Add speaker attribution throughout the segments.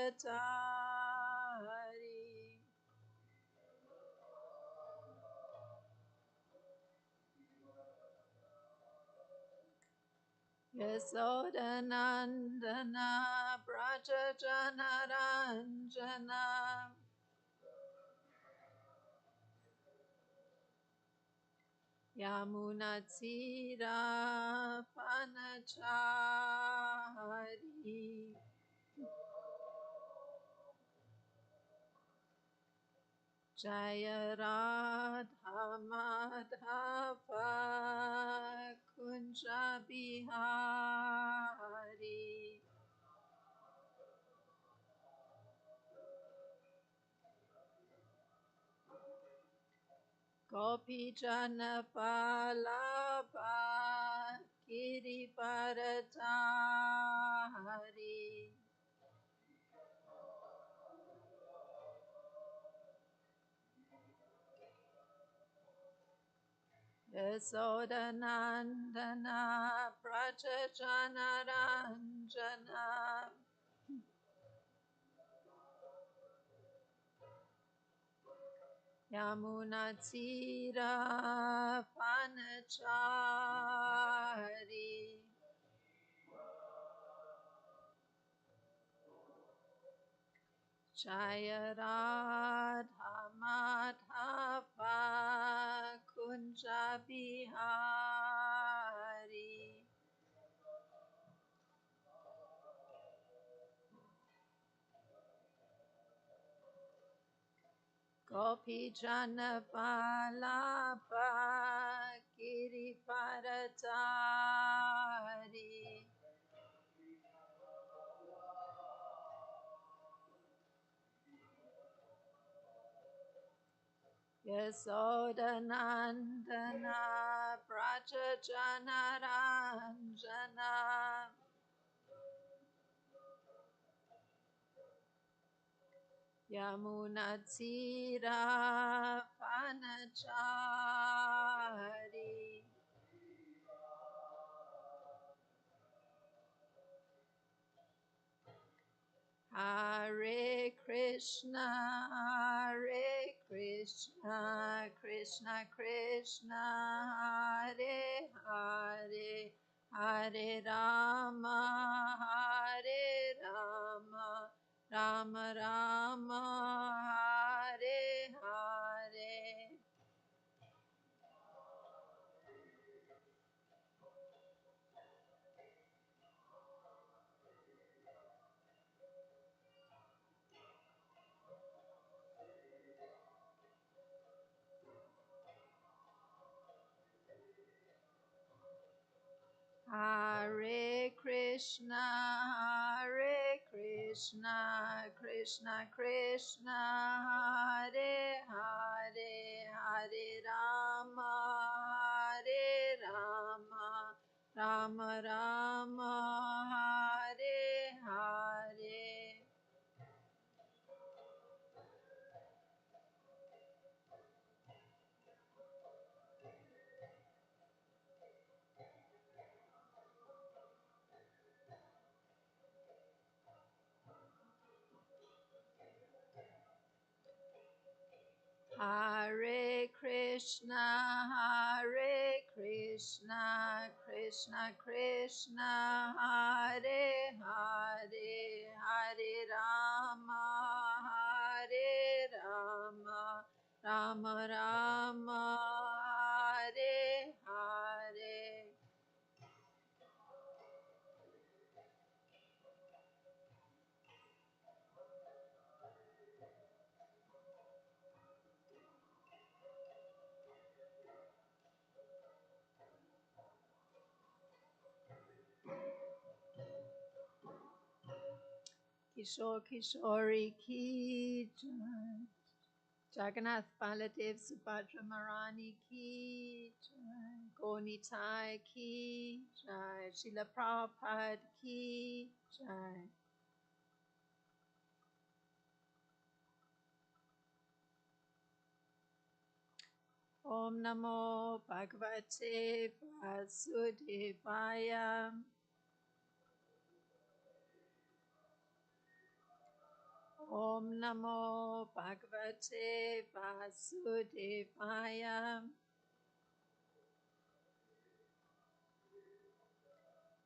Speaker 1: Satyatari. Yasodanandana Brajajanaranjana Yamunatira Panachari. Jaya Radha Madhava Kunja Bihari. Gopi Jana Vallabha Girivaradhari. Yasodanandana Brajajanaranjana Yamunatira Panachari. Jaya Radha Madhava Kunja Bihari. Gopi Jana Vallabha Girivaradhari. Yasodanandana Brajajanaranjana Yamunatira Panachari. Hare Krishna, Krishna Krishna, Hare Hare, Hare Rama, Rama Rama, Hare Hare. Hare Krishna, Krishna Krishna, Hare Hare, Hare Rama, Rama Rama, Hare Hare. Hare Krishna, Krishna Krishna, Hare Hare, Hare Rama, Rama Rama, Hare Hare. Kishore Kishori Ki Jai. Jagannath Baladev Subhadra Marani Ki Jai. Gonitai Ki Jai. Srila Prabhupada Ki Jai. Om Namo Bhagavate Vasudevaya. Om Namo Bhagavate Vasudevaya.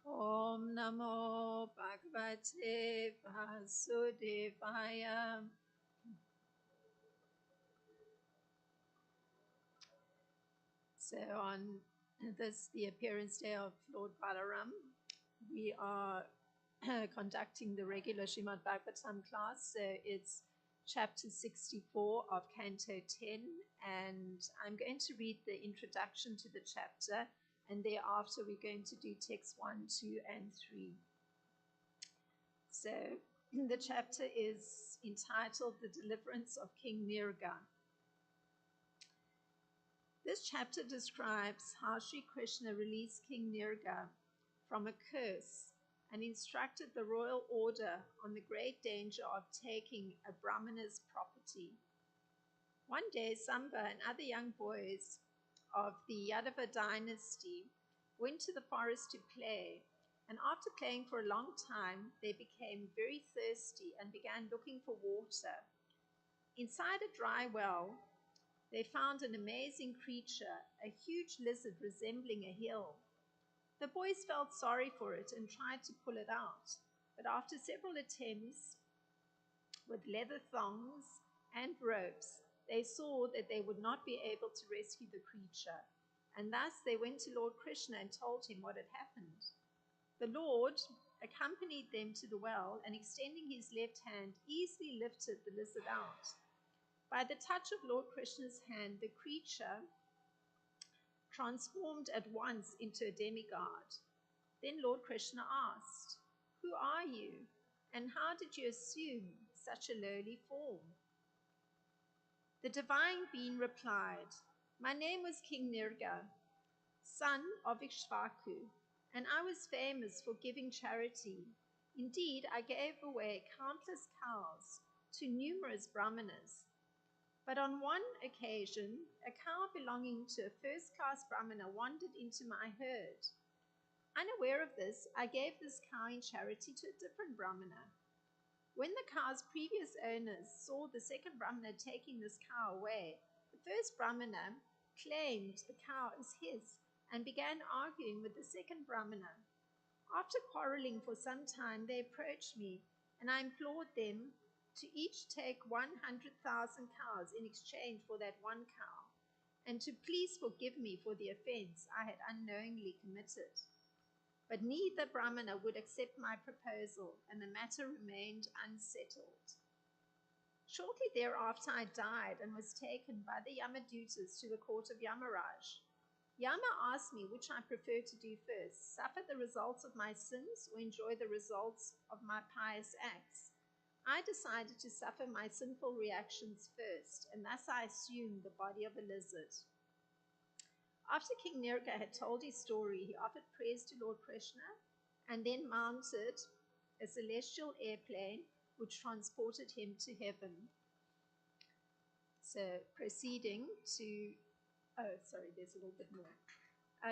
Speaker 1: Om Namo Bhagavate Vasudevaya. So on this, the appearance day of Lord Balaram, we are conducting the regular Srimad Bhagavatam class. So it's chapter 64 of Canto 10, and I'm going to read the introduction to the chapter, and thereafter we're going to do texts 1, 2, and 3. So the chapter is entitled The Deliverance of King Nirga. This chapter describes how Sri Krishna released King Nirga from a curse and instructed the royal order on the great danger of taking a Brahmana's property. One day, Samba and other young boys of the Yadava dynasty went to the forest to play, and after playing for a long time, they became very thirsty and began looking for water. Inside a dry well, they found an amazing creature, a huge lizard resembling a hill. The boys felt sorry for it and tried to pull it out, but after several attempts with leather thongs and ropes, they saw that they would not be able to rescue the creature, and thus they went to Lord Krishna and told him what had happened. The Lord accompanied them to the well and, extending his left hand, easily lifted the lizard out. By the touch of Lord Krishna's hand, the creature transformed at once into a demigod. Then Lord Krishna asked, "Who are you, and how did you assume such a lowly form?" The divine being replied, "My name was King Nirga, son of Ikshvaku, and I was famous for giving charity. Indeed, I gave away countless cows to numerous brahmanas. But on one occasion, a cow belonging to a first-class brahmana wandered into my herd. Unaware of this, I gave this cow in charity to a different brahmana. When the cow's previous owners saw the second brahmana taking this cow away, the first brahmana claimed the cow as his and began arguing with the second brahmana. After quarreling for some time, they approached me, and I implored them to each take 100,000 cows in exchange for that one cow, and to please forgive me for the offense I had unknowingly committed. But neither brahmana would accept my proposal, and the matter remained unsettled. Shortly thereafter, I died and was taken by the Yamadutas to the court of Yamaraj. Yama asked me which I prefer to do first, suffer the results of my sins or enjoy the results of my pious acts. I decided to suffer my sinful reactions first, and thus I assumed the body of a lizard. After King Nirga had told his story, he offered prayers to Lord Krishna and then mounted a celestial airplane which transported him to heaven. So proceeding to, there's a little bit more.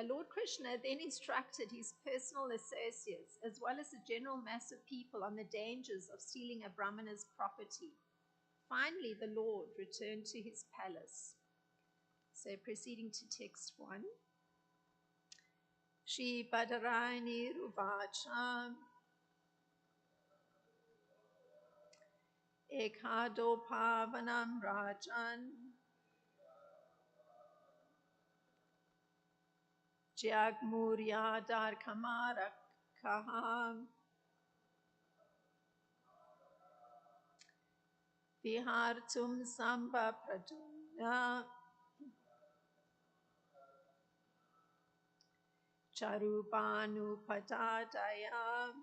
Speaker 1: Lord Krishna then instructed his personal associates, as well as the general mass of people, on the dangers of stealing a brahmana's property. Finally, the Lord returned to his palace. So proceeding to text 1. Shri Badarani Ruvacha Ekado Pavanam Rajan Jagmuryadar Kamarakaham Vihartum Samba Praduna Charupanu Patadaya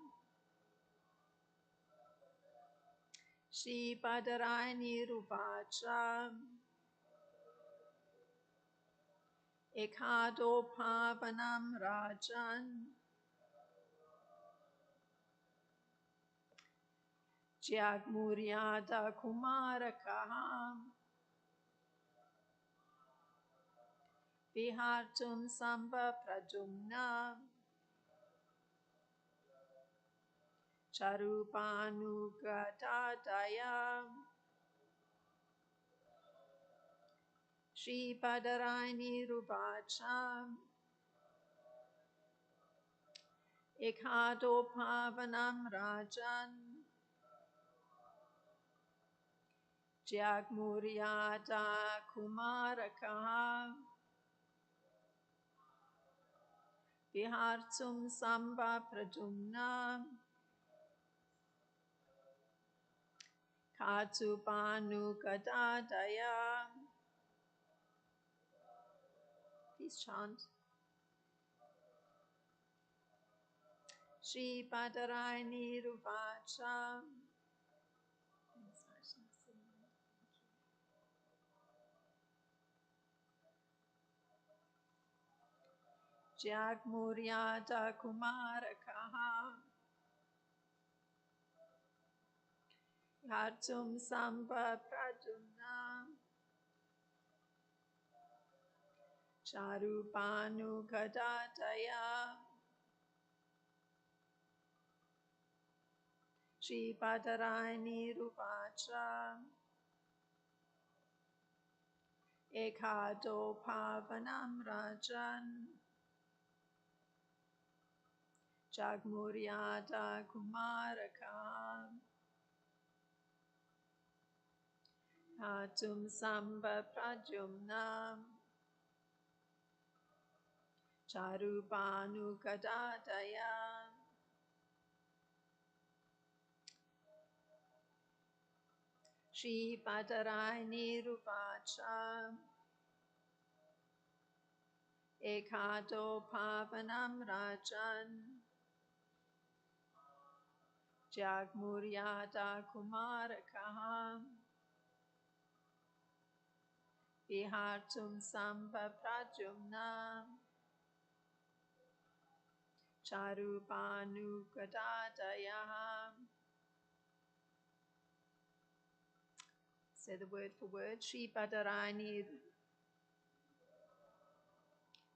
Speaker 1: Shri Badarani Ruvacha Ekado Pavanam Rajan Jagmuryada Kumarakaham Vihartum Samba Pradumna Charupanugadadaya Shri Padarani Rupacha Ekhadopavanam Rajan Jagmuryada Kumarakaha Vihartsum Samba Pradumna Katupanu Kadadaya. Please chant. Shri Padarani Ruvacha. Jagmuryada Kumarakaha Vihartsum Samba Pradumna Charupanu Kadadaya Shri Padarani Ruvacha Ekado Pavanam Rajan Jagmuryada Kumaraka Hatum Samba Pradyumna Charupanu Kadadaya Shri Padarani Ruvacha Ekado Pavanam Rajan Jagmuryada Kumaraka Vihartum Samba Pradyumna Charupanu Kadadaya. Say the word for word. Sri Badarani,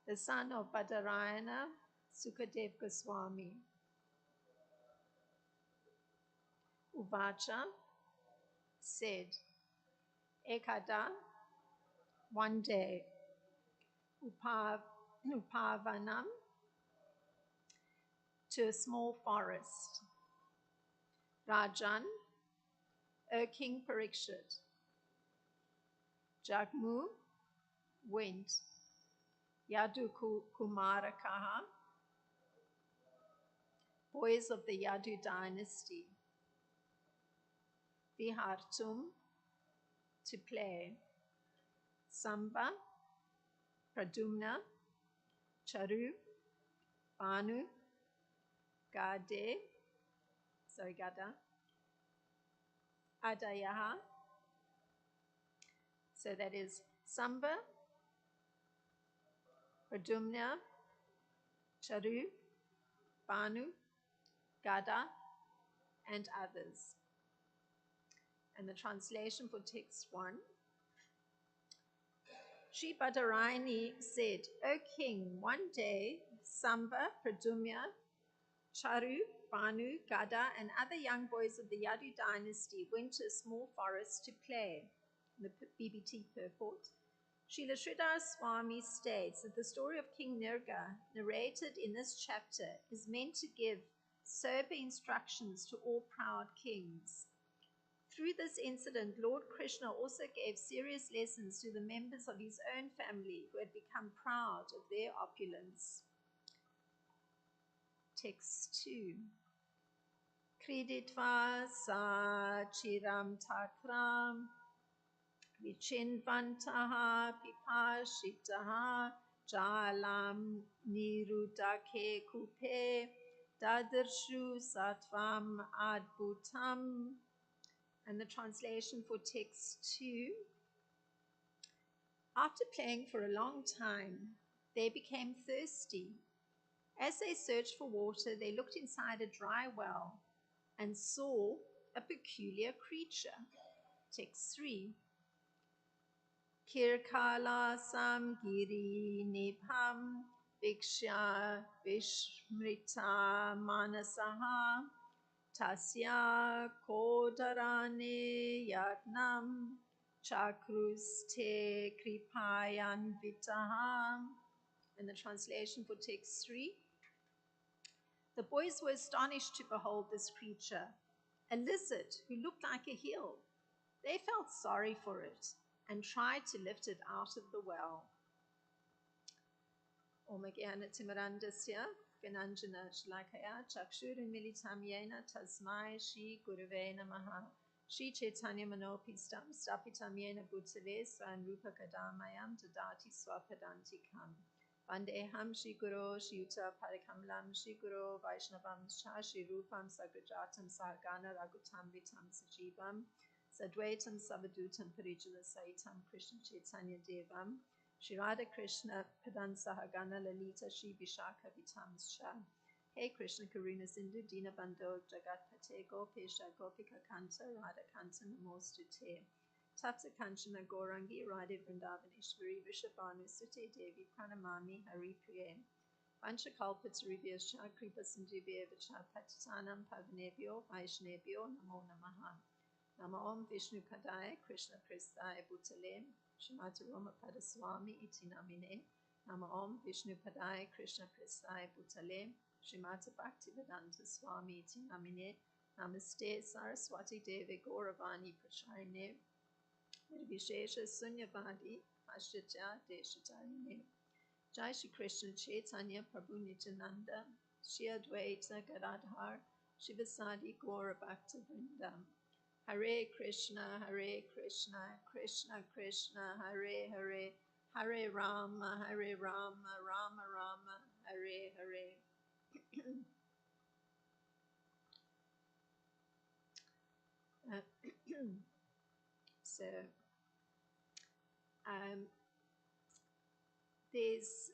Speaker 1: the son of Badarayana, Sukadev Goswami. Uvacha said, Ekada, one day, Upavanam, to a small forest. Rajan, O King Parikshit. Jagmu went. Yadu Kumarakaha, boys of the Yadu dynasty. Vihartum, to play. Samba, Pradumna, Charu, Banu, Gada, Adayaha. So that is Samba, Pradumna, Charu, Banu, Gada, and others. And the translation for text 1. Sri Badarani said, O king, one day Samba, Pradumna, Charu, Banu, Gada, and other young boys of the Yadu dynasty went to a small forest to play. The BBT purport. Srila Sridhar Swami states that the story of King Nirga, narrated in this chapter, is meant to give sober instructions to all proud kings. Through this incident, Lord Krishna also gave serious lessons to the members of his own family who had become proud of their opulence. Text 2. Kriditva sa chiram takram vichinvantaha pipashitaha jalam nirudake kupe dadarshu satvam adbhutam. And the translation for text 2. After playing for a long time, they became thirsty. As they searched for water, they looked inside a dry well and saw a peculiar creature. Text 3. Kirkala samgiri nibham viksha vishmrita manasaha Tasya Kodarane Yagnam Chakruste Kripayan Vitaham. In the translation for text 3, the boys were astonished to behold this creature, a lizard who looked like a hill. They felt sorry for it and tried to lift it out of the well. Omagana Timarandasya, Gananjana Shlakaya, Chakshurin Militamyena, Tasmai, Shi Gurave Namaha, Shi Chaitanya Manopistam, Stapitamyena Bhutsale, Swan Rupa Kadamayam, Dadati Swapadantikam. Vandeham Shri Guru Shiyuta Parikamlam Shri Guru Vaishnavam Cha Shri Rupam Sagrajatam Sahagana Ragutam Vitam Sajivam Sadvaitam Savadutam Parijala Saitam Krishna Chaitanya Devam Shri Radha Krishna Padan Sahagana Lalita Shri Vishaka Vitam Cha. Hey Krishna Karuna Sindhu Dina Bandho Jagat Pate Gopesha Gopika Kanta Radha Kanta Namostute. Tatsa Kanchana Gorangi Radhe Vrindavaneshwari Vishabhanu Sute Devi Pranamami Hari Priye Panchakalpataribhya Kripa Sindhivya Vichapatitanam Pavanebhyo Vaishnebhyo Namo Namaha Nama Om Vishnu Padaya Krishna Prestaya Bhutale Shrimati Roma Padaswami Iti Namine Nama Om Vishnu Padaya Krishna Prestaya Bhutale Shrimati Bhaktivedanta Swami Iti Namine Namaste Saraswati Devi Gauravani Pracharine Nirvishesha Sunyavadi Ashitya Deshatarine Jai Shri Krishna Chaitanya Prabhu Nityananda Shri Advaita Gadadhar Shivasadi Gaura Bhakta Vrindam Hare Krishna Krishna Krishna Hare Hare Hare Rama Rama Rama Hare Hare. So there's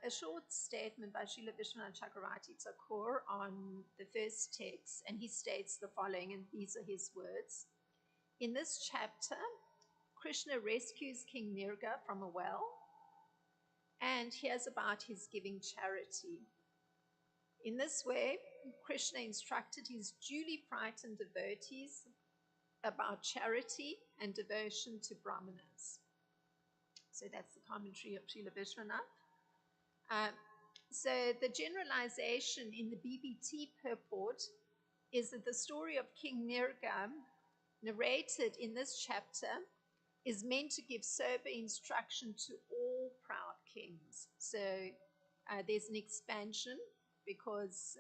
Speaker 1: a short statement by Srila Vishwanath Chakravarti Thakur on the first text, and he states the following, and these are his words. In this chapter, Krishna rescues King Nirga from a well and hears about his giving charity. In this way, Krishna instructed his duly frightened devotees about charity and devotion to Brahmanas. So that's the commentary of Srila Vishwanath. So the generalization in the BBT purport is that the story of King Nirga, narrated in this chapter, is meant to give sober instruction to all proud kings. So there's an expansion because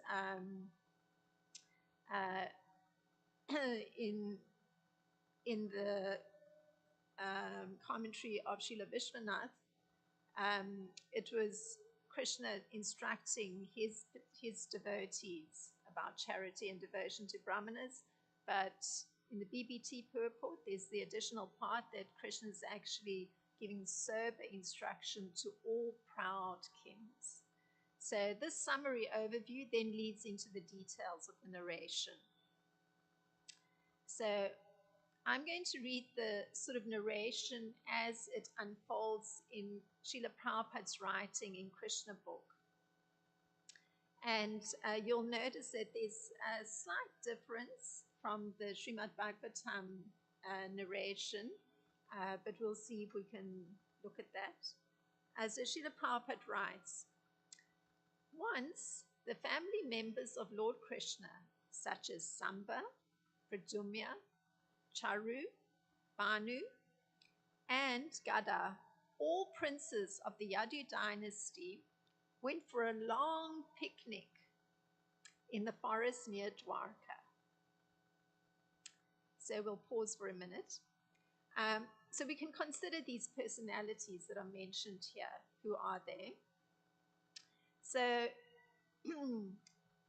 Speaker 1: in the commentary of Srila Vishwanath, it was Krishna instructing his devotees about charity and devotion to Brahmanas, but in the BBT purport, there's the additional part that Krishna is actually giving sober instruction to all proud kings. So this summary overview then leads into the details of the narration. So I'm going to read the sort of narration as it unfolds in Srila Prabhupada's writing in Krishna book. And you'll notice that there's a slight difference from the Srimad Bhagavatam narration, but we'll see if we can look at that. So Srila Prabhupada writes, once the family members of Lord Krishna, such as Samba, Pradyumna, Charu, Banu, and Gada, all princes of the Yadu dynasty, went for a long picnic in the forest near Dwarka. So we'll pause for a minute. So we can consider these personalities that are mentioned here. Who are they? So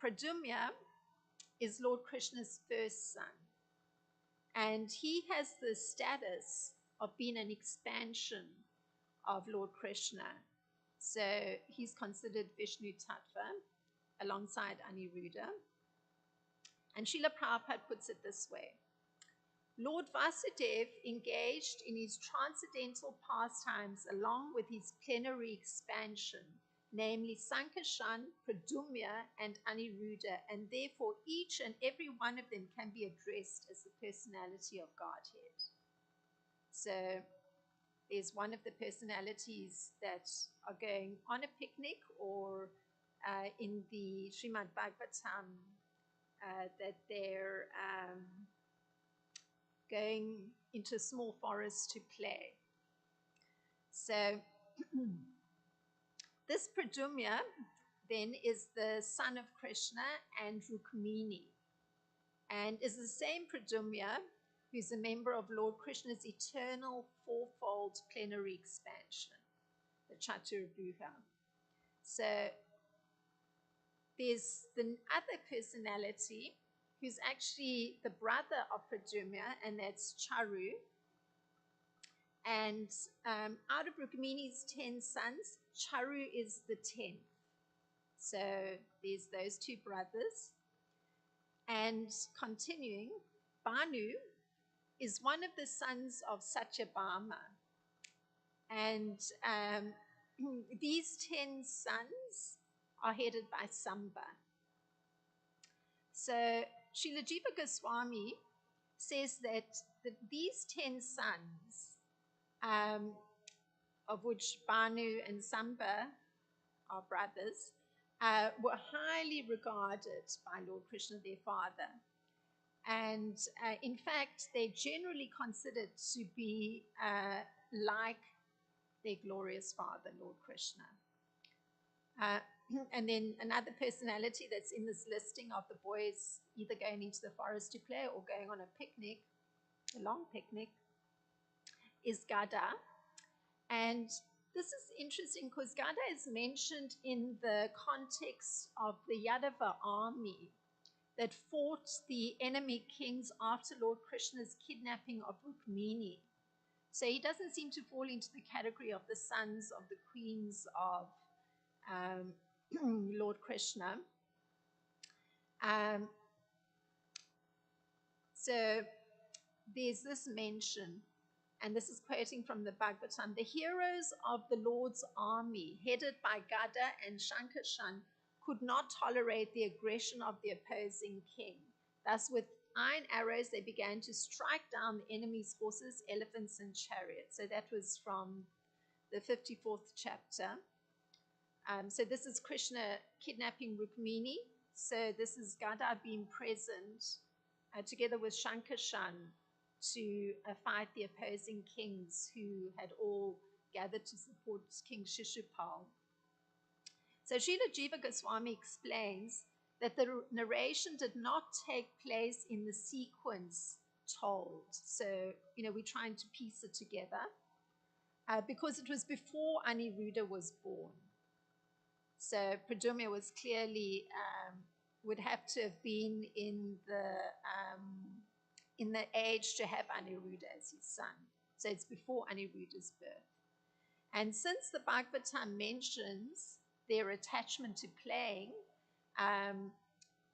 Speaker 1: Pradyumna is Lord Krishna's first son, and he has the status of being an expansion of Lord Krishna. So he's considered Vishnu Tattva alongside Aniruddha. And Srila Prabhupada puts it this way. Lord Vasudev engaged in his transcendental pastimes along with his plenary expansion namely Sankarshan, Pradumya, and Aniruddha, and therefore each and every one of them can be addressed as the personality of Godhead. So there's one of the personalities that are going on a picnic, or in the Srimad Bhagavatam, that they're going into a small forest to play. So this Pradumya then is the son of Krishna and Rukmini, and is the same Pradumya who's a member of Lord Krishna's eternal fourfold plenary expansion, the Chaturvyuha. So there's the other personality who's actually the brother of Pradumya, and that's Charu. And out of Rukmini's 10 sons, Charu is the 10th. So there's those two brothers. And continuing, Bhanu is one of the sons of Satyabhama. And these 10 sons are headed by Samba. So Srila Jiva Goswami says that these 10 sons, of which Bhanu and Samba are brothers, were highly regarded by Lord Krishna, their father. And in fact, they're generally considered to be like their glorious father, Lord Krishna. And then another personality that's in this listing of the boys either going into the forest to play or going on a picnic, a long picnic, is Gada. And this is interesting because Gada is mentioned in the context of the Yadava army that fought the enemy kings after Lord Krishna's kidnapping of Rukmini. So he doesn't seem to fall into the category of the sons of the queens of Lord Krishna. So there's this mention, and this is quoting from the Bhagavatam: the heroes of the Lord's army, headed by Gada and Shankarshan, could not tolerate the aggression of the opposing king. Thus, with iron arrows, they began to strike down the enemy's horses, elephants, and chariots. So that was from the 54th chapter. So this is Krishna kidnapping Rukmini. So this is Gada being present together with Shankarshan to fight the opposing kings who had all gathered to support King Shishupal. So Srila Jiva Goswami explains that the narration did not take place in the sequence told. So, we're trying to piece it together because it was before Aniruddha was born. So Pradumya was clearly, would have to have been in the age to have Aniruddha as his son. So it's before Aniruddha's birth. And since the Bhagavatam mentions their attachment to playing,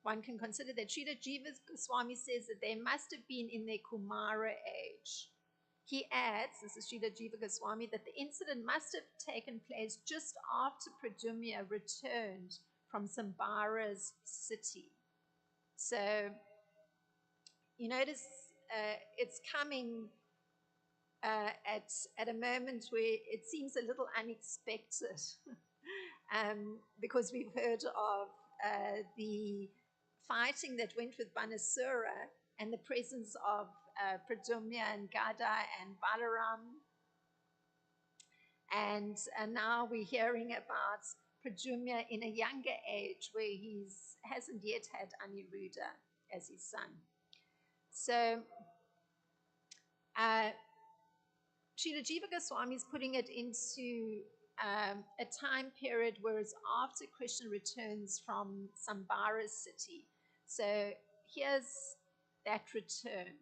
Speaker 1: one can consider that Srila Jiva Goswami says that they must have been in their Kumara age. He adds, this is Srila Jiva Goswami, that the incident must have taken place just after Pradumya returned from Sambara's city. So you notice it's coming at a moment where it seems a little unexpected because we've heard of the fighting that went with Banasura and the presence of Pradumya and Gada and Balaram. And now we're hearing about Pradumya in a younger age where he hasn't yet had Aniruddha as his son. So Srila Jiva Goswami is putting it into a time period where it's after Krishna returns from Sambara's city. So here's that return.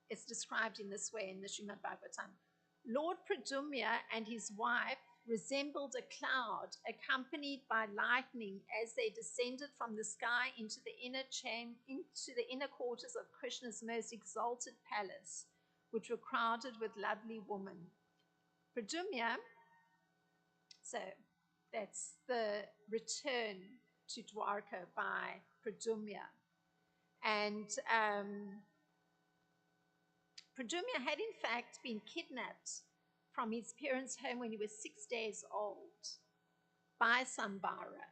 Speaker 1: It's described in this way in the Srimad Bhagavatam. Lord Pradumya and his wife resembled a cloud accompanied by lightning as they descended from the sky into the inner quarters of Krishna's most exalted palace, which were crowded with lovely women. Pradumya, so That's the return to Dwarka by Pradumya. And Pradumya had in fact been kidnapped from his parents' home when he was 6 days old by Sambara.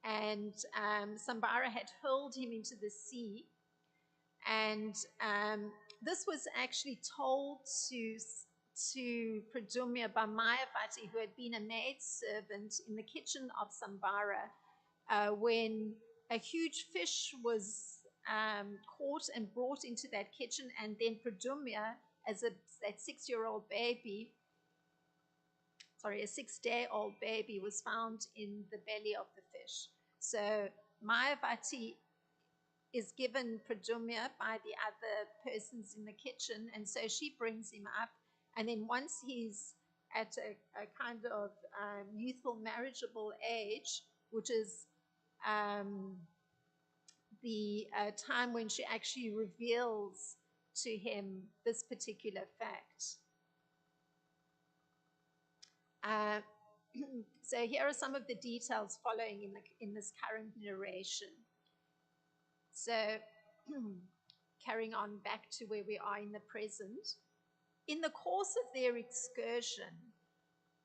Speaker 1: And Sambara had hurled him into the sea. And this was actually told to Pradumya by Mayavati, who had been a maidservant in the kitchen of Sambara, when a huge fish was caught and brought into that kitchen, and then Pradumya, as that 6-year-old baby, a 6-day-old baby, was found in the belly of the fish. So Mayavati is given Pradumya by the other persons in the kitchen, and so she brings him up. And then once he's at a kind of youthful marriageable age, which is the time when she actually reveals to him this particular fact. So here are some of the details following in this current narration. So carrying on back to where we are in the present. In the course of their excursion,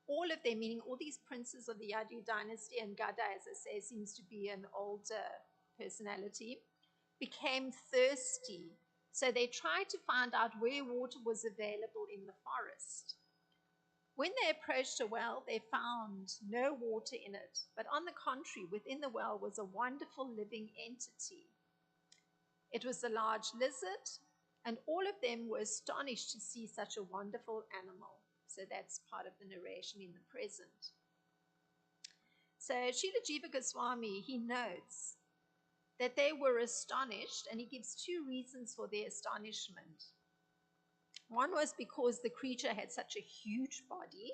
Speaker 1: all of them, meaning all these princes of the Yadu dynasty, and Gada, as I say, seems to be an older personality, became thirsty. So they tried to find out where water was available in the forest. When they approached a well, they found no water in it, but on the contrary, within the well was a wonderful living entity. It was a large lizard, and all of them were astonished to see such a wonderful animal. So that's part of the narration in the present. So Srila Jiva Goswami, he notes that they were astonished, and he gives 2 reasons for their astonishment. One was because the creature had such a huge body,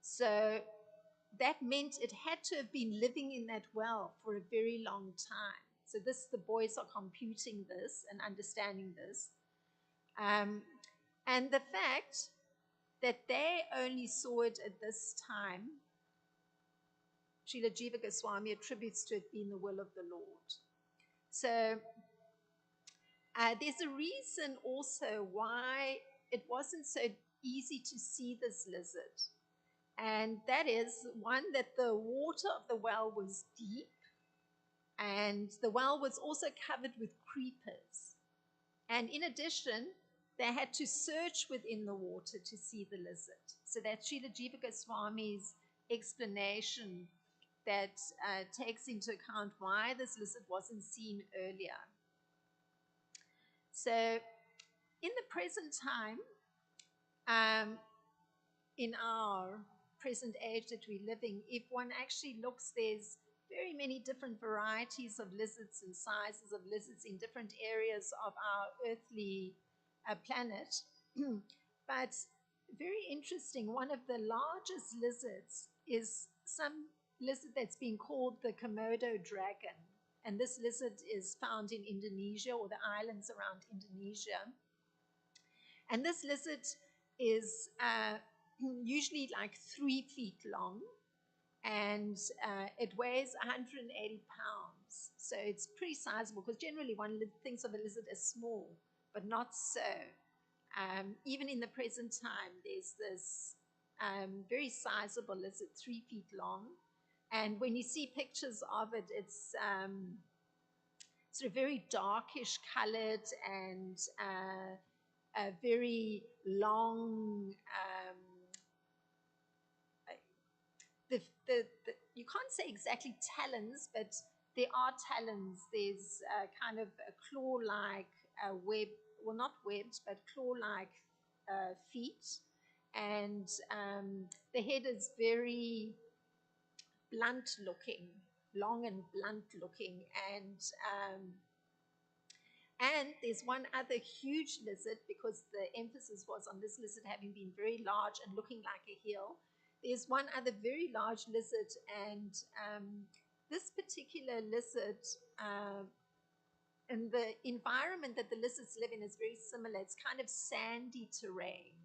Speaker 1: so that meant it had to have been living in that well for a very long time. So the boys are computing this and understanding this. And the fact that they only saw it at this time, Srila Jiva Goswami attributes to it being the will of the Lord. So there's a reason also why it wasn't so easy to see this lizard. And that is, one, that the water of the well was deep, and the well was also covered with creepers. And in addition, they had to search within the water to see the lizard. So that's Srila Jiva Goswami's explanation that takes into account why this lizard wasn't seen earlier. So in the present time, in our present age that we're living, if one actually looks, there's very many different varieties of lizards and sizes of lizards in different areas of our earthly planet. But very interesting, one of the largest lizards is some lizard that's been called the Komodo dragon. And this lizard is found in Indonesia, or the islands around Indonesia. And this lizard is usually like 3 feet long, and it weighs 180 pounds. So it's pretty sizable, because generally one thinks of a lizard as small, but not so. Even in the present time, there's this very sizable lizard, 3 feet long. And when you see pictures of it, it's sort of very darkish colored and a very long, you can't say exactly talons, but there are talons. There's kind of a claw-like web, well, not webbed, but claw-like feet. And the head is very blunt looking, long and blunt looking. And there's one other huge lizard, because the emphasis was on this lizard having been very large and looking like a hill. There's one other very large lizard, and this particular lizard, and the environment that the lizards live in is very similar. It's kind of sandy terrain.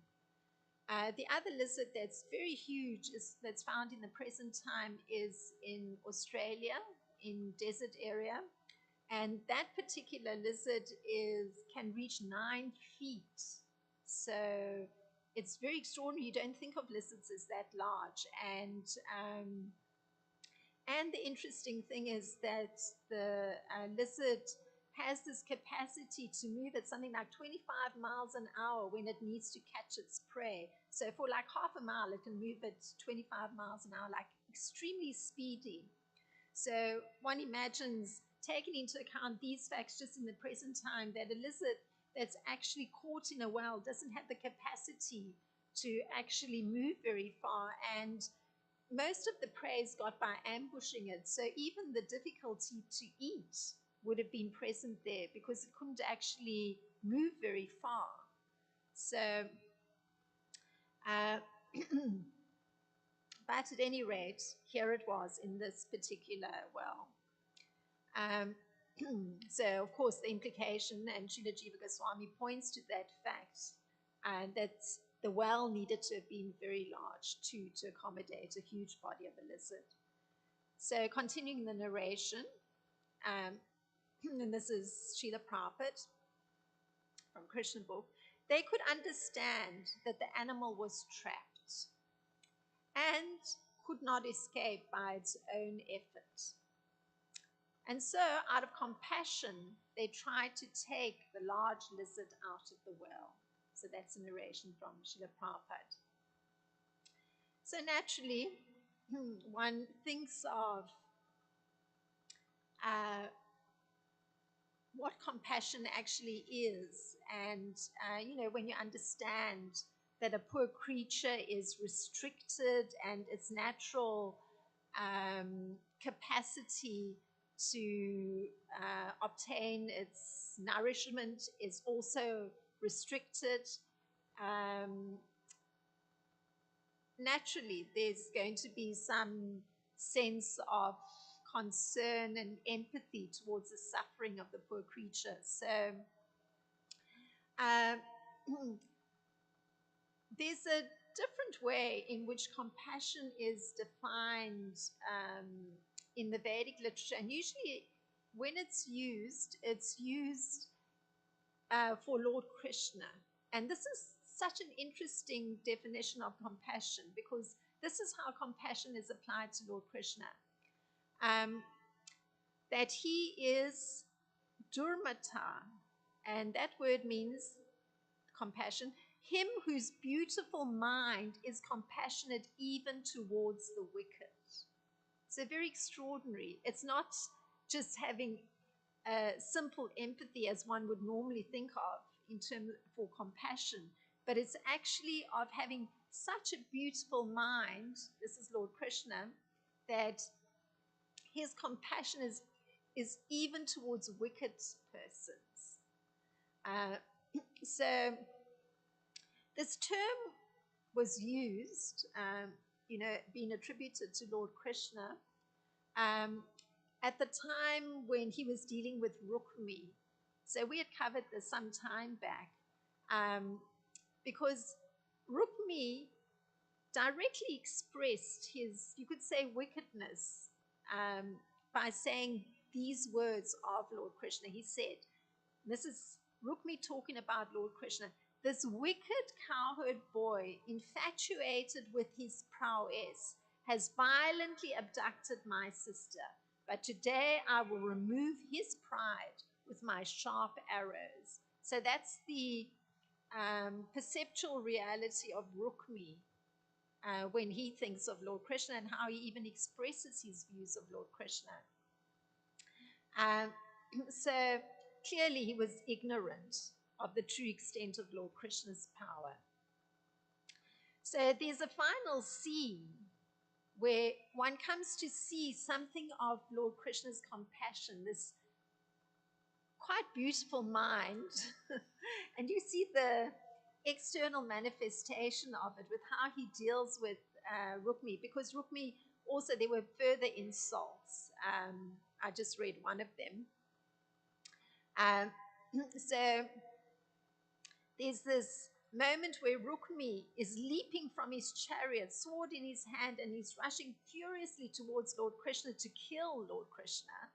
Speaker 1: The other lizard that's very huge that's found in the present time is in Australia, in desert area. And that particular lizard can reach 9 feet. So it's very extraordinary. You don't think of lizards as that large. And the interesting thing is that the lizard has this capacity to move at something like 25 miles an hour when it needs to catch its prey. So for like half a mile, it can move at 25 miles an hour, like extremely speedy. So one imagines, taking into account these facts just in the present time, that a lizard that's actually caught in a well doesn't have the capacity to actually move very far, and most of the prey is got by ambushing it. So even the difficulty to eat would have been present there because it couldn't actually move very far. So, but at any rate, here it was in this particular well. So, of course, the implication, and Srila Jiva Goswami points to that fact, that the well needed to have been very large to accommodate a huge body of a lizard. So, continuing the narration, and this is Srila Prabhupada from Krishna book, they could understand that the animal was trapped and could not escape by its own effort. And so, out of compassion, they tried to take the large lizard out of the well. So that's a narration from Srila Prabhupada. So naturally, one thinks of what compassion actually is. And, when you understand that a poor creature is restricted and its natural capacity to obtain its nourishment is also restricted, naturally there's going to be some sense of concern and empathy towards the suffering of the poor creature. So there's a different way in which compassion is defined in the Vedic literature, and usually when it's used for Lord Krishna. And this is such an interesting definition of compassion, because this is how compassion is applied to Lord Krishna. That he is Durmata, and that word means compassion, him whose beautiful mind is compassionate even towards the wicked. So very extraordinary. It's not just having simple empathy as one would normally think of in terms for compassion, but it's actually of having such a beautiful mind, this is Lord Krishna, that his compassion is even towards wicked persons. So this term was used, being attributed to Lord Krishna, at the time when he was dealing with Rukmi. So we had covered this some time back, because Rukmi directly expressed his, you could say, wickedness by saying these words of Lord Krishna. He said, this is Rukmi talking about Lord Krishna, this wicked cowherd boy, infatuated with his prowess, has violently abducted my sister. But today I will remove his pride with my sharp arrows. So that's the perceptual reality of Rukmi when he thinks of Lord Krishna, and how he even expresses his views of Lord Krishna. So clearly he was ignorant of the true extent of Lord Krishna's power. So there's a final scene where one comes to see something of Lord Krishna's compassion, this quite beautiful mind. And you see the external manifestation of it with how he deals with Rukmi, because Rukmi also, there were further insults. I just read one of them. So there's this moment where Rukmi is leaping from his chariot, sword in his hand, and he's rushing furiously towards Lord Krishna to kill Lord Krishna.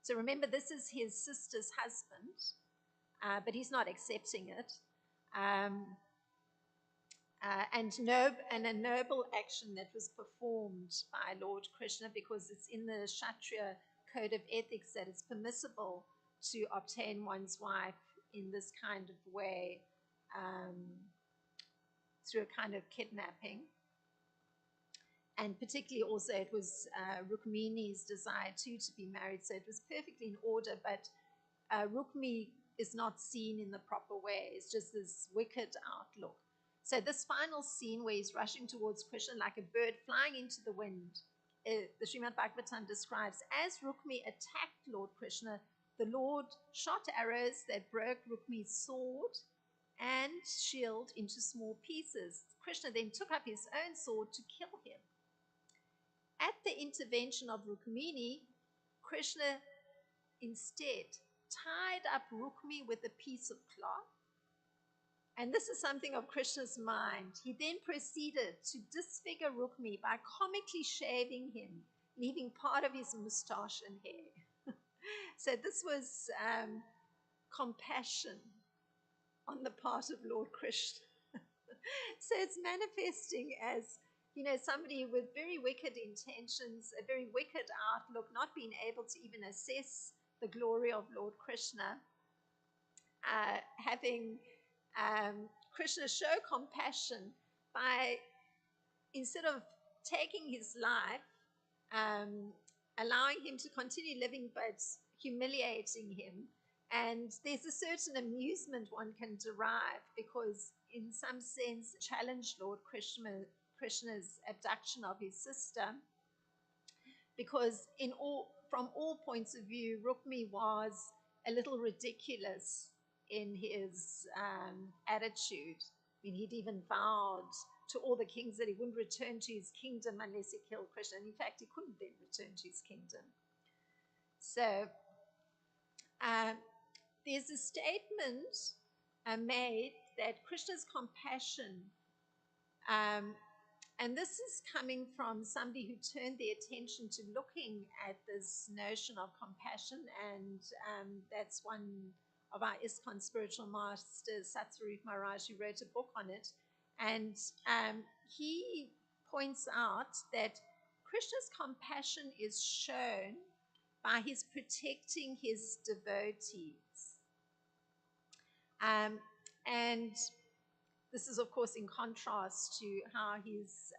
Speaker 1: So remember, this is his sister's husband, but he's not accepting it. And a noble action that was performed by Lord Krishna, because it's in the Kshatriya code of ethics that it's permissible to obtain one's wife in this kind of way, through a kind of kidnapping. And particularly also it was Rukmini's desire too to be married, so it was perfectly in order, but Rukmi is not seen in the proper way. It's just this wicked outlook. So this final scene where he's rushing towards Krishna like a bird flying into the wind, the Srimad Bhagavatam describes, as Rukmi attacked Lord Krishna, the Lord shot arrows that broke Rukmi's sword and shield into small pieces. Krishna then took up his own sword to kill him. At the intervention of Rukmini, Krishna instead tied up Rukmi with a piece of cloth. And this is something of Krishna's mind. He then proceeded to disfigure Rukmi by comically shaving him, leaving part of his moustache and hair. So this was compassion on the part of Lord Krishna. So it's manifesting as, somebody with very wicked intentions, a very wicked outlook, not being able to even assess the glory of Lord Krishna, having Krishna show compassion by, instead of taking his life, allowing him to continue living, but humiliating him. And there's a certain amusement one can derive, because in some sense challenged Lord Krishna's abduction of his sister, because from all points of view, Rukmi was a little ridiculous in his attitude. I mean, he'd even vowed to all the kings that he wouldn't return to his kingdom unless he killed Krishna. And in fact, he couldn't then return to his kingdom. So there's a statement made that Krishna's compassion, and this is coming from somebody who turned their attention to looking at this notion of compassion, and that's one of our ISKCON spiritual masters, Satsarup Maharaj, who wrote a book on it. And he points out that Krishna's compassion is shown by his protecting his devotees. And this is, of course, in contrast to how he's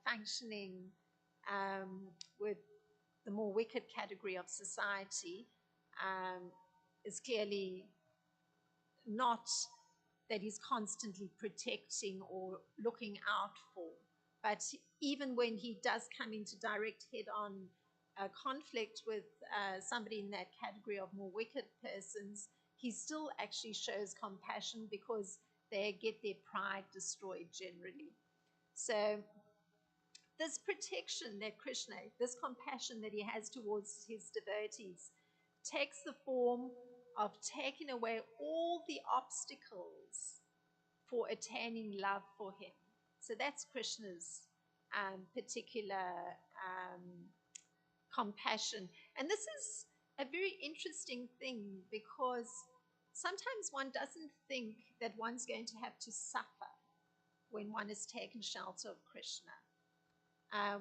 Speaker 1: functioning with the more wicked category of society. Is clearly not that he's constantly protecting or looking out for. But even when he does come into direct head-on conflict with somebody in that category of more wicked persons, he still actually shows compassion, because they get their pride destroyed generally. So this protection that Krishna, this compassion that he has towards his devotees, takes the form of taking away all the obstacles for attaining love for him. So that's Krishna's particular compassion. And this is a very interesting thing, because sometimes one doesn't think that one's going to have to suffer when one has taken shelter of Krishna.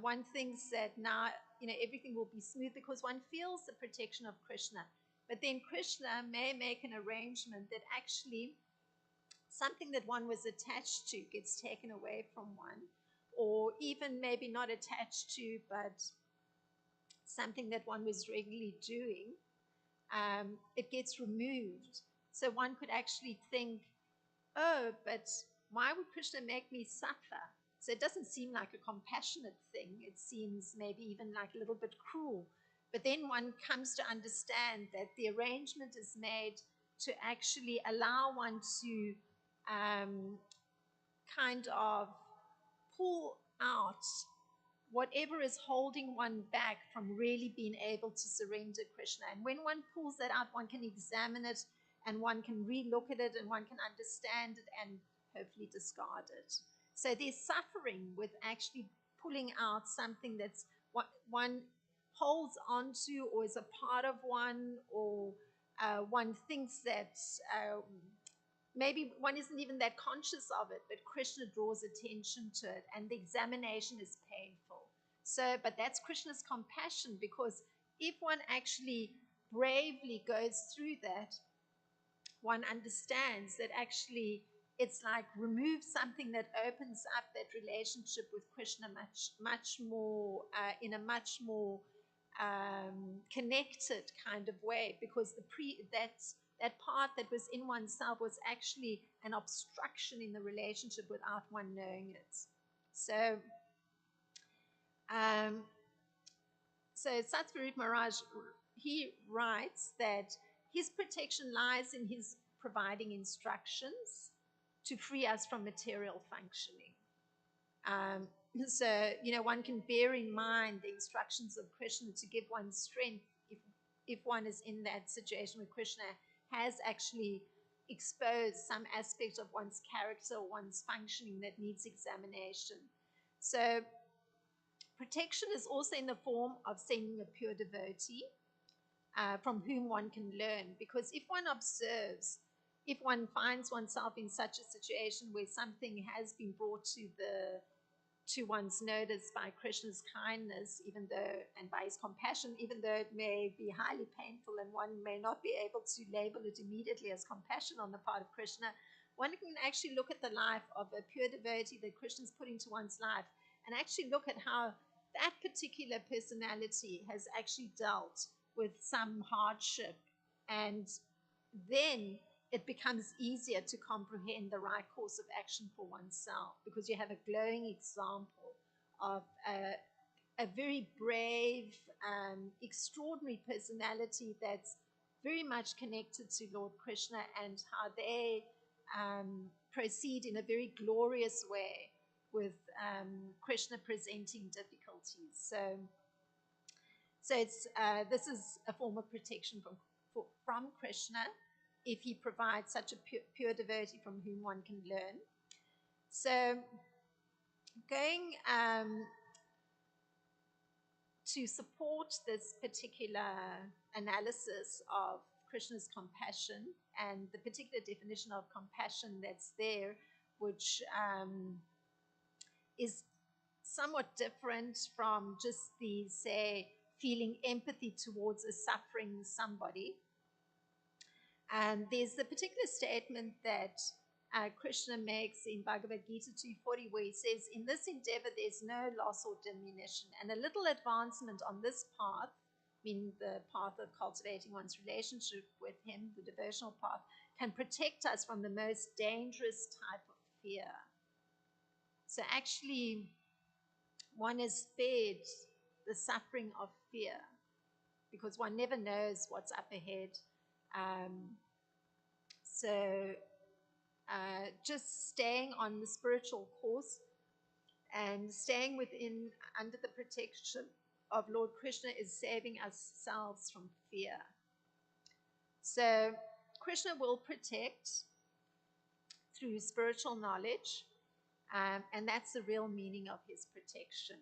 Speaker 1: One thinks that now, everything will be smooth because one feels the protection of Krishna. But then Krishna may make an arrangement that actually something that one was attached to gets taken away from one, or even maybe not attached to, but something that one was regularly doing, it gets removed. So one could actually think, oh, but why would Krishna make me suffer? So it doesn't seem like a compassionate thing. It seems maybe even like a little bit cruel. But then one comes to understand that the arrangement is made to actually allow one to kind of pull out whatever is holding one back from really being able to surrender Krishna. And when one pulls that out, one can examine it, and one can re-look at it, and one can understand it, and hopefully discarded. So there's suffering with actually pulling out something that's what one holds onto or is a part of one, or one thinks that maybe one isn't even that conscious of it, but Krishna draws attention to it, and the examination is painful. So, but that's Krishna's compassion, because if one actually bravely goes through that, one understands that actually it's like remove something that opens up that relationship with Krishna much more, in a much more connected kind of way, because that part that was in oneself was actually an obstruction in the relationship without one knowing it. So, um, so Satsvarup Maharaj, he writes that his protection lies in his providing instructions to free us from material functioning. Um, so, one can bear in mind the instructions of Krishna to give one strength if one is in that situation where Krishna has actually exposed some aspect of one's character or one's functioning that needs examination. So, protection is also in the form of sending a pure devotee from whom one can learn. Because if one observes, if one finds oneself in such a situation where something has been brought to one's notice by Krishna's kindness, even though, and by his compassion, even though it may be highly painful and one may not be able to label it immediately as compassion on the part of Krishna, one can actually look at the life of a pure devotee that Krishna's put into one's life and actually look at how that particular personality has actually dealt with some hardship, and then it becomes easier to comprehend the right course of action for oneself, because you have a glowing example of a very brave, extraordinary personality that's very much connected to Lord Krishna, and how they proceed in a very glorious way with Krishna presenting difficulties. So it's this is a form of protection from Krishna, if he provides such a pure devotee from whom one can learn. So, going to support this particular analysis of Krishna's compassion and the particular definition of compassion that's there, which is somewhat different from just the, say, feeling empathy towards a suffering somebody. And there's the particular statement that Krishna makes in Bhagavad Gita 240, where he says, in this endeavor there's no loss or diminution, and a little advancement on this path, meaning the path of cultivating one's relationship with him, the devotional path, can protect us from the most dangerous type of fear. So actually, one is spared the suffering of fear, because one never knows what's up ahead. So just staying on the spiritual course and staying within, under the protection of Lord Krishna, is saving ourselves from fear. So Krishna will protect through spiritual knowledge, and that's the real meaning of his protection.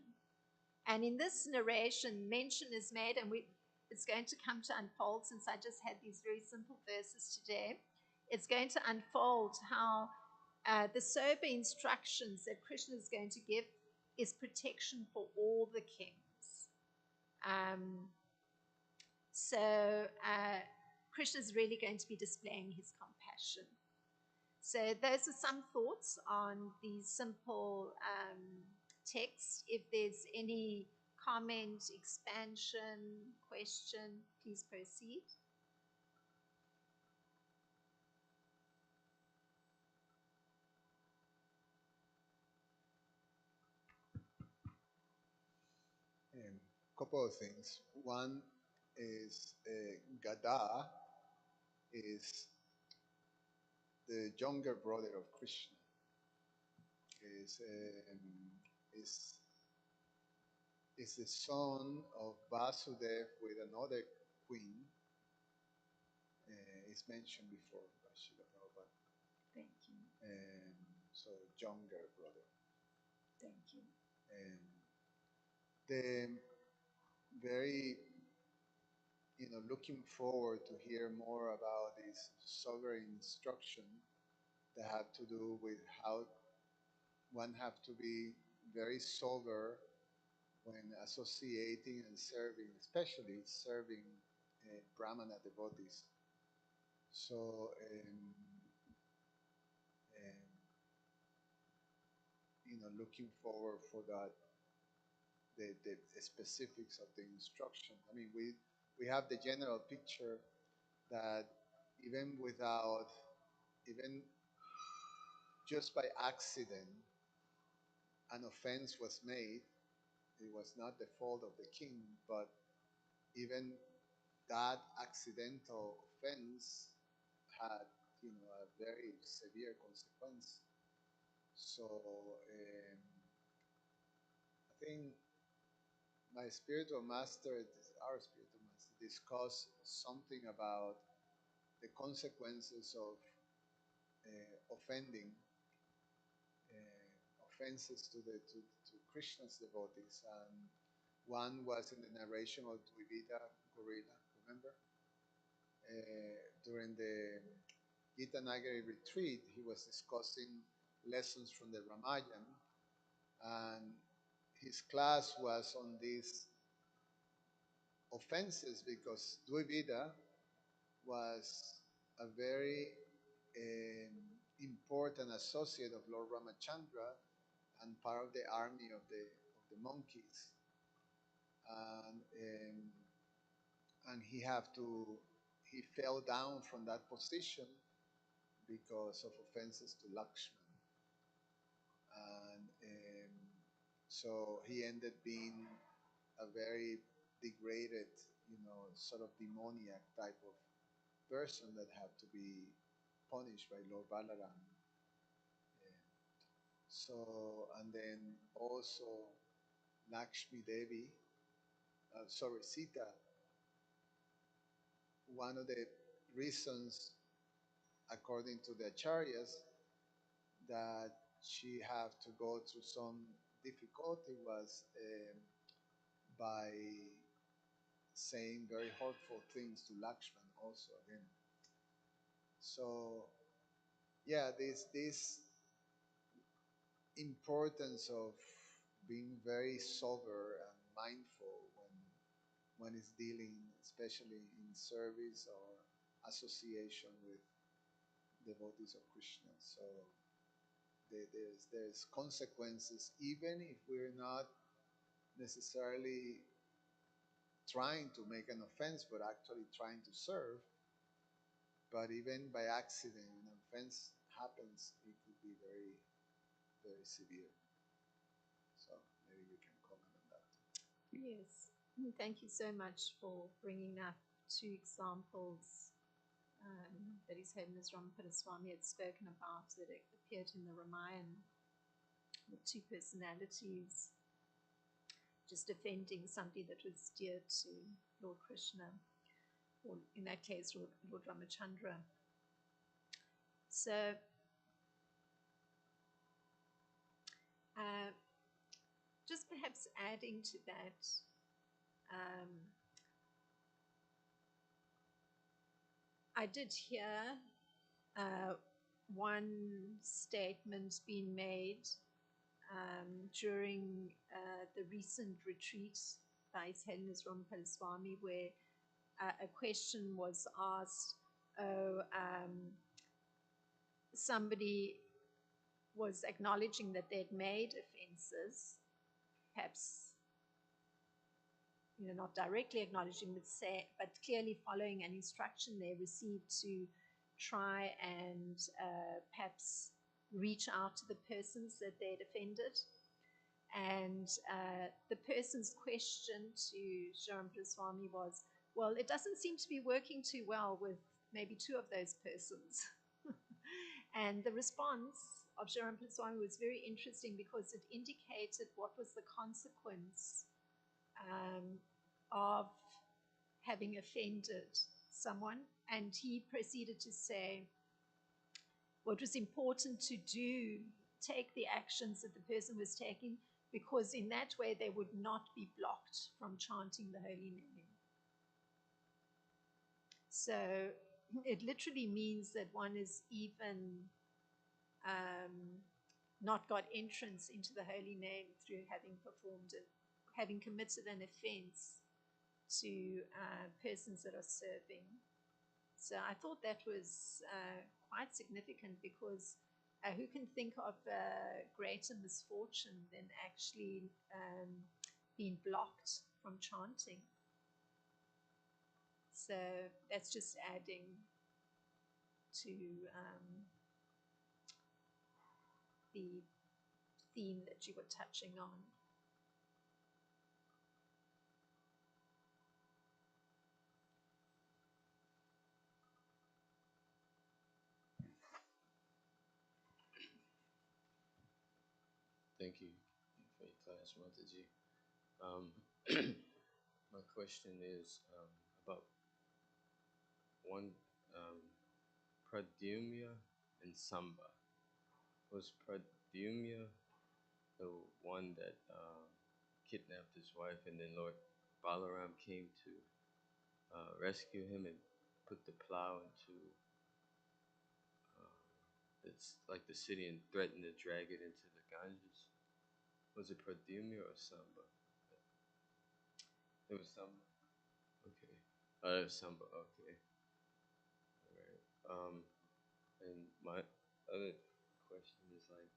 Speaker 1: And in this narration, mention is made, and it's going to come to unfold, since I just had these very simple verses today. It's going to unfold how the sober instructions that Krishna is going to give is protection for all the kings. So Krishna is really going to be displaying his compassion. So those are some thoughts on these simple texts. If there's any comment, expansion, question, please proceed.
Speaker 2: Couple of things. One is Gada is the younger brother of Krishna. Is the son of Vasudev with another queen. It's mentioned before by Srila Prabhupada.
Speaker 1: Thank you.
Speaker 2: so younger brother.
Speaker 1: Thank you.
Speaker 2: And the very, looking forward to hear more about this sovereign instruction that have to do with how one have to be very sober when associating and serving, especially serving Brahmana devotees. So, looking forward for that, the specifics of the instruction. I mean, we have the general picture that even without, even just by accident, an offense was made. It was not the fault of the king, but even that accidental offense had, a very severe consequence. So I think my spiritual master, our spiritual master, discussed something about the consequences of offending, offenses to Krishna's devotees, and one was in the narration of Dvivida Gorilla. Remember, during the Gita Nagari retreat, he was discussing lessons from the Ramayana, and his class was on these offenses because Dvivida was a very important associate of Lord Ramachandra and part of the army of the monkeys, and he fell down from that position because of offenses to Lakshman, and so he ended being a very degraded, sort of demoniac type of person that had to be punished by Lord Balaram. So, and then also Lakshmi Devi, sorry, Sita, one of the reasons, according to the Acharyas, that she had to go through some difficulty was by saying very hurtful things to Lakshman also again. So yeah, this importance of being very sober and mindful when one is dealing, especially in service or association with devotees of Krishna. So there's consequences, even if we're not necessarily trying to make an offense, but actually trying to serve. But even by accident, an offense happens, it could be very, very severe. So maybe you can comment on that.
Speaker 1: Yes. Thank you so much for bringing up two examples that His Holiness Ramapada Swami had spoken about that appeared in the Ramayana, the two personalities just offending somebody that was dear to Lord Krishna, or in that case, Lord Ramachandra. So, just perhaps adding to that, I did hear one statement being made during the recent retreat by His Holiness Ramapada Swami, where a question was asked. Somebody was acknowledging that they'd made offenses, perhaps not directly acknowledging, but clearly following an instruction they received to try and perhaps reach out to the persons that they'd offended. And the person's question to Sharampada Swami was, well, it doesn't seem to be working too well with maybe two of those persons. And the response of Sharampada Swami was very interesting because it indicated what was the consequence of having offended someone. And he proceeded to say what was important to do take the actions that the person was taking, because in that way they would not be blocked from chanting the holy name. So it literally means that one is even not got entrance into the holy name through having performed it, having committed an offense to persons that are serving. So I thought that was quite significant, because who can think of greater misfortune than actually being blocked from chanting? So that's just adding to the theme that you were touching on.
Speaker 3: Thank you for your class, Mataji. My question is about one Pradyumna and Samba. Was Pradyumna the one that kidnapped his wife, and then Lord Balaram came to rescue him and put the plow into it's like the city and threatened to drag it into the Ganges? Was it Pradyumna or Samba? It was Samba. Okay. It was Samba. Okay. All right. And my other question is like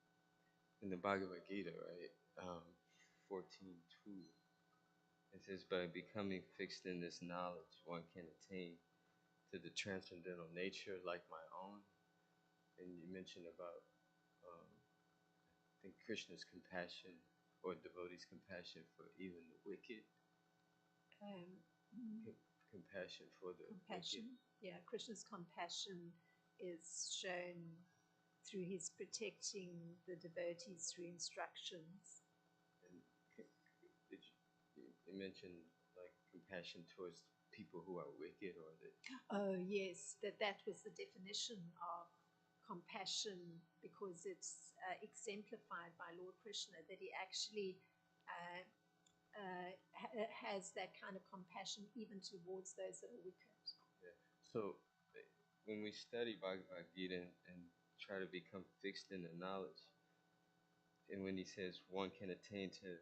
Speaker 3: in the Bhagavad Gita, right? 14:2. It says, by becoming fixed in this knowledge, one can attain to the transcendental nature like my own. And you mentioned about, I think, Krishna's compassion or devotees' compassion for even the wicked. Compassion for the
Speaker 1: compassion.
Speaker 3: wicked.
Speaker 1: Yeah, Krishna's compassion is shown through his protecting the devotees through instructions.
Speaker 3: And you mentioned like compassion towards people who are wicked, or that.
Speaker 1: Oh yes, that was the definition of compassion, because it's exemplified by Lord Krishna, that he actually has that kind of compassion even towards those that are wicked.
Speaker 3: Yeah. So when we study Bhagavad Gita and try to become fixed in the knowledge, and when he says one can attain to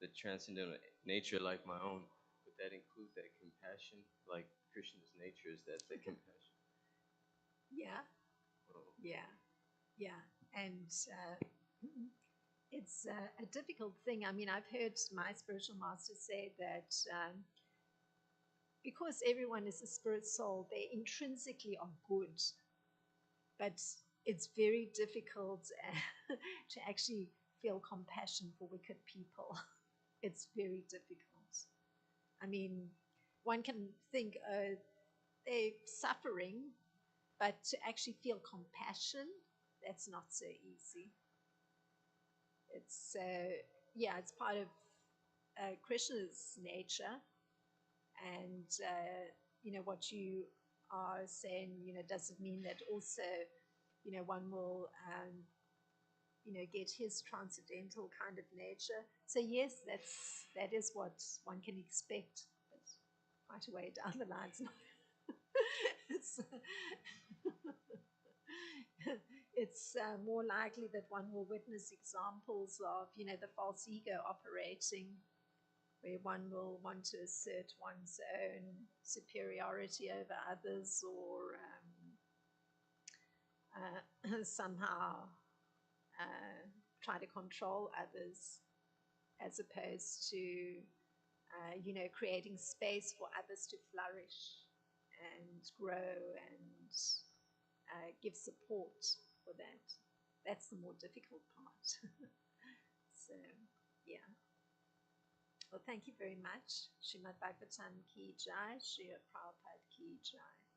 Speaker 3: the transcendental nature like my own, would that include that compassion? Like Krishna's nature is that the compassion?
Speaker 1: Yeah.
Speaker 3: Oh.
Speaker 1: Yeah. Yeah. And it's a difficult thing. I mean, I've heard my spiritual master say that because everyone is a spirit soul, they intrinsically are good, but it's very difficult to actually feel compassion for wicked people. It's very difficult. I mean, one can think they're suffering, but to actually feel compassion, that's not so easy. It's yeah, it's part of Krishna's nature, and what you are saying, does it mean that also, one will get his transcendental kind of nature? So yes, that is what one can expect, but quite a way down the line. It's more likely that one will witness examples of, the false ego operating, where one will want to assert one's own superiority over others, or somehow try to control others, as opposed to, creating space for others to flourish and grow and give support for that. That's the more difficult part. So, yeah. Well, thank you very much. Srimad Bhagavatam ki jai, Srila Prabhupada ki jai.